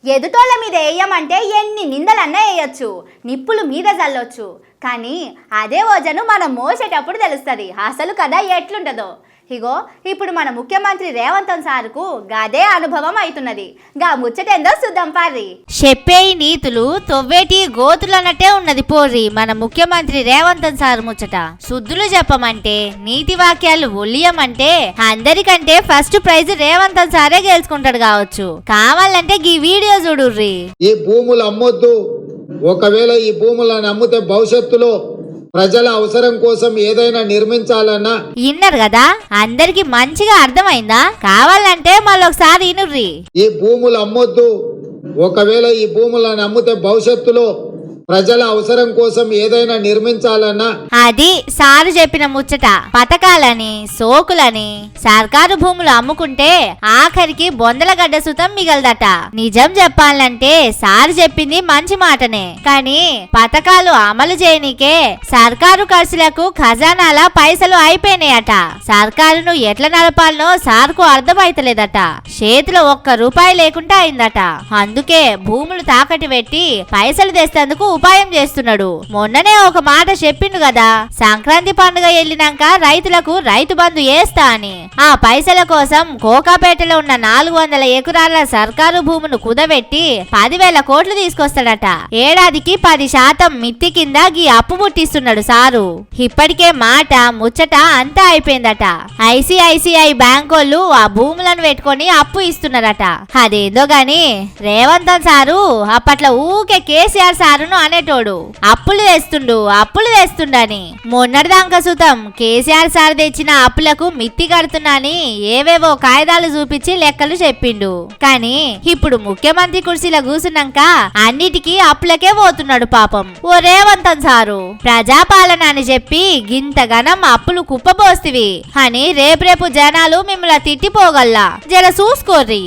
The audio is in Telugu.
ఎదుటోళ్ళ మీద వేయమంటే ఎన్ని నిందలన్నా వేయచ్చు, నిప్పులు మీద చల్లొచ్చు. కానీ అదే ఓజను మనం మోసేటప్పుడు తెలుస్తుంది అసలు కథ ఎట్లుంటుందో. ఇగో ఇప్పుడు మన ముఖ్యమంత్రి రేవంత్ సార్కు గదే అనుభవం అవుతున్నది. గా ముచ్చటేందో చూద్దాం పారి. చెప్పేయి నీతులు తొవ్వేటి గోతులు అన్నట్టే ఉన్నది పోరి మన ముఖ్యమంత్రి రేవంత్ సార్ ముచ్చట. శుద్ధులు చెప్పమంటే నీతి వాక్యాలు ఒలియమంటే అందరికంటే ఫస్ట్ ప్రైజ్ రేవంత్ సారే గెలుచుకుంటాడు కావచ్చు. కావాలంటే ఈ వీడియో చూడుర్రి. ఈ భూములు అమ్మొద్దు, ఒకవేళ ఈ భూములను అమ్మితే భవిష్యత్తులో ప్రజల అవసరం కోసం ఏదైనా నిర్మించాలన్నా. ఇన్నారు కదా, అందరికి మంచిగా అర్థమైందా? కావాలంటే మళ్ళొకసారి ఇనుర్రి. ఈ భూములు అమ్మొద్దు, ఒకవేళ ఈ భూములను అమ్మితే భవిష్యత్తులో ప్రజల అవసరం కోసం ఏదైనా నిర్మించాలన్నా. అది సారు చెప్పిన ముచ్చట. పథకాలని సోకులని సర్కారు భూములు అమ్ముకుంటే ఆఖరికి బొందల గడ్డ సుతం మిగలదట. నిజం చెప్పాలంటే సారు చెప్పింది మంచి మాటనే, కానీ పథకాలు అమలు చేయనికే సర్కారు ఖర్చులకు ఖజానాల పైసలు అయిపోయినాయట. సర్కారును ఎట్లా నడపాలనో సార్కు అర్థమైతలేదట. చేతిలో ₹1 లేకుండా అయిందట. అందుకే భూములు తాకట్టు పెట్టి పైసలు తెస్తేందుకు ఉపాయం చేస్తున్నాడు. మొన్ననే ఒక మాట చెప్పిండు కదా, సంక్రాంతి పండుగ వెళ్ళినాక రైతులకు రైతు బంధు వేస్తా అని. ఆ పైసల కోసం కోకాపేటలో ఉన్న 400 ఎకరాల సర్కారు భూమును కుదబెట్టి 10,000 కోట్లు తీసుకొస్తాడట. ఏడాదికి 10% మిత్తి కింద గీ అప్పు పుట్టిస్తున్నాడు సారు. ఇప్పటికే మాట ముచ్చట అంతా అయిపోయిందట. ICICI బ్యాంకోళ్ళు ఆ భూములను పెట్టుకొని అప్పు ఇస్తున్నారట. అదేందో గాని రేవంత్ సారు అప్పట్లో ఊకే కేసీఆర్ సారును అనేటోడు, అప్పులు తెస్తుండని. మొన్నటిదాకా సుతం కేసీఆర్ సార్ తెచ్చిన అప్పులకు మిత్తి కడుతున్నాని ఏవేవో కాయిదాలు చూపించి లెక్కలు చెప్పిండు. కానీ ఇప్పుడు ముఖ్యమంత్రి కుర్చీలో కూసున్నాక అన్నిటికీ అప్పులకే పోతున్నాడు పాపం. ఓ రేవంత్ సారు, ప్రజాపాలన అని చెప్పి గింతగనం అప్పులు కుప్పబోస్తివి అని రేపు జనాలు మిమ్మల్ని తిట్టిపోగల్లా. జర చూసుకోర్రి.